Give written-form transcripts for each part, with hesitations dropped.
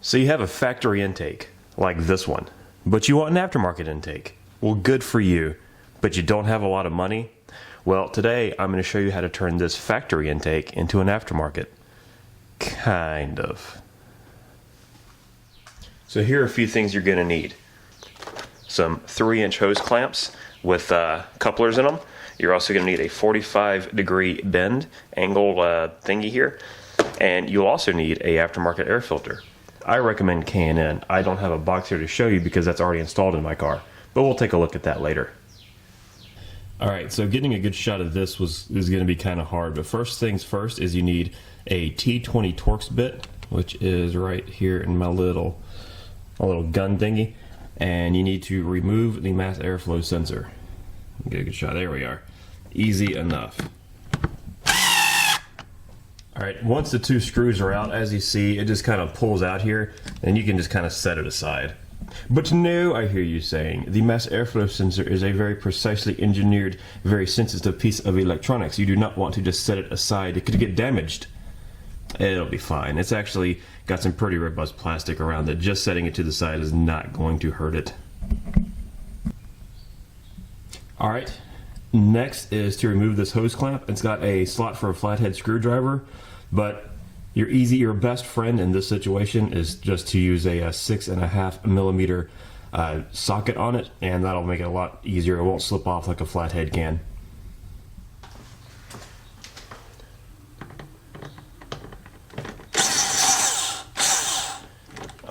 So you have a factory intake, like this one, but you want an aftermarket intake. Well, good for you, but you don't have a lot of money? Well, today I'm going to show you how to turn this factory intake into an aftermarket. Kind of. So here are a few things you're going to need. Some 3-inch hose clamps with couplers in them. You're also going to need a 45-degree bend angle thingy here. And you'll also need a aftermarket air filter. I recommend K&N. I don't have a box here to show you because that's already installed in my car, but we'll take a look at that later. Alright, so getting a good shot of this is going to be kind of hard, but first things first is you need a T20 Torx bit, which is right here in my little gun thingy, and you need to remove the mass airflow sensor. Get a good shot. There we are. Easy enough. Alright, once the two screws are out, as you see, it just kind of pulls out here, and you can just kind of set it aside. But no, I hear you saying, the mass airflow sensor is a very precisely engineered, very sensitive piece of electronics. You do not want to just set it aside. It could get damaged. It'll be fine. It's actually got some pretty robust plastic around it. Just setting it to the side is not going to hurt it. Alright, next is to remove this hose clamp. It's got a slot for a flathead screwdriver, but your best friend in this situation is just to use a 6.5 millimeter socket on it, and that'll make it a lot easier. It won't slip off like a flathead can.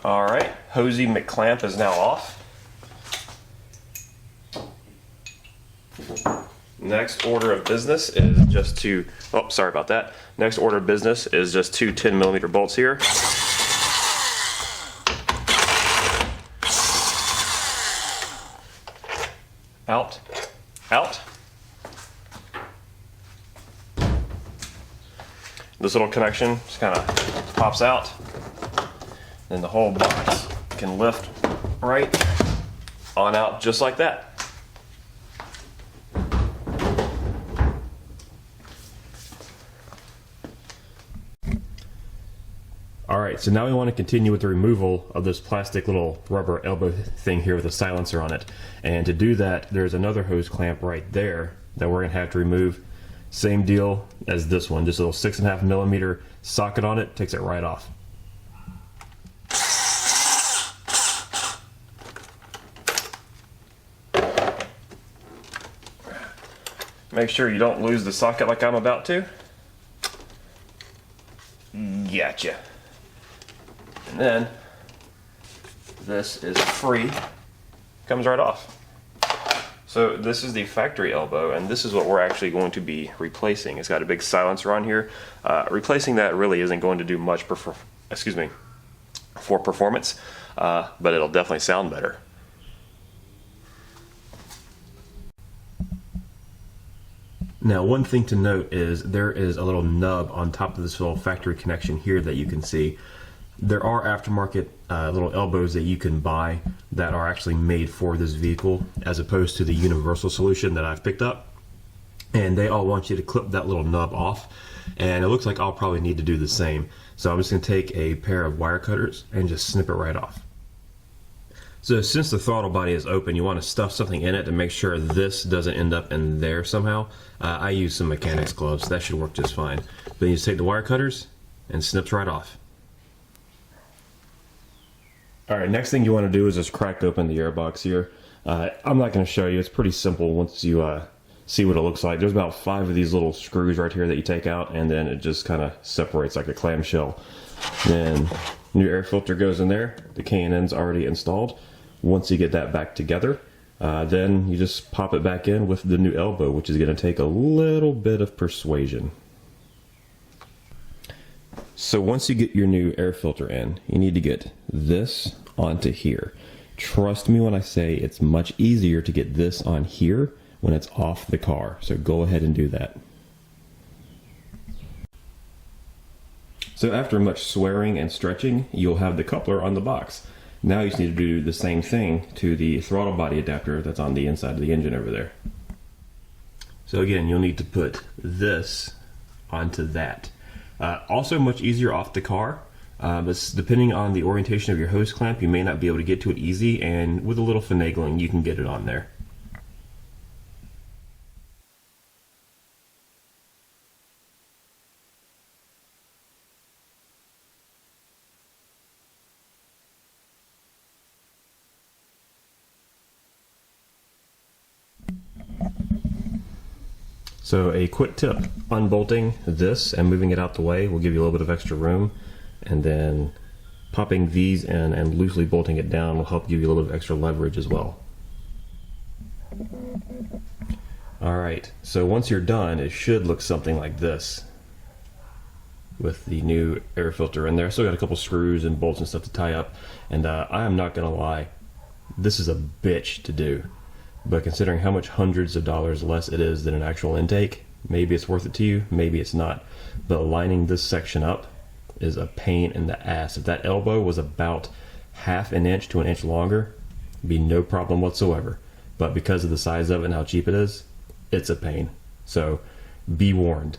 Alright, Hosey McClamp is now off. Next order of business is just to, oh, sorry about that. Next order of business is just two 10 millimeter bolts here. Out, out. This little connection just kind of pops out. Then the whole box can lift right on out just like that. Alright, so now we want to continue with the removal of this plastic little rubber elbow thing here with a silencer on it. And to do that, there's another hose clamp right there that we're going to have to remove. Same deal as this one, just a little 6.5 millimeter socket on it, takes it right off. Make sure you don't lose the socket like I'm about to. Gotcha. And then this is free, comes right off. So this is the factory elbow, and this is what we're actually going to be replacing. It's got a big silencer on here. Replacing that really isn't going to do much for performance, but it'll definitely sound better. Now, one thing to note is there is a little nub on top of this little factory connection here that you can see. There are aftermarket little elbows that you can buy that are actually made for this vehicle, as opposed to the universal solution that I've picked up. And they all want you to clip that little nub off, and it looks like I'll probably need to do the same. So I'm just going to take a pair of wire cutters and just snip it right off. So since the throttle body is open, you want to stuff something in it to make sure this doesn't end up in there somehow. I use some mechanics gloves. That should work just fine. Then you just take the wire cutters and snips right off. Alright, next thing you want to do is just crack open the airbox here. I'm not going to show you. It's pretty simple once you see what it looks like. There's about 5 of these little screws right here that you take out, and then it just kind of separates like a clamshell. Then new air filter goes in there. The K&N's already installed. Once you get that back together, then you just pop it back in with the new elbow, which is going to take a little bit of persuasion. So once you get your new air filter in, you need to get this onto here. Trust me when I say it's much easier to get this on here when it's off the car. So go ahead and do that. So after much swearing and stretching, you'll have the coupler on the box. Now you just need to do the same thing to the throttle body adapter that's on the inside of the engine over there. So again, you'll need to put this onto that. Also much easier off the car. But depending on the orientation of your hose clamp, you may not be able to get to it easy, and with a little finagling you can get it on there. So a quick tip, unbolting this and moving it out the way will give you a little bit of extra room, and then popping these in and loosely bolting it down will help give you a little bit of extra leverage as well. Alright, so once you're done, it should look something like this with the new air filter in there. Still got a couple screws and bolts and stuff to tie up, and I am not gonna lie, this is a bitch to do. But considering how much hundreds of dollars less it is than an actual intake, maybe it's worth it to you, maybe it's not. But lining this section up is a pain in the ass. If that elbow was about half an inch to an inch longer, it'd be no problem whatsoever. But because of the size of it and how cheap it is, it's a pain. So be warned.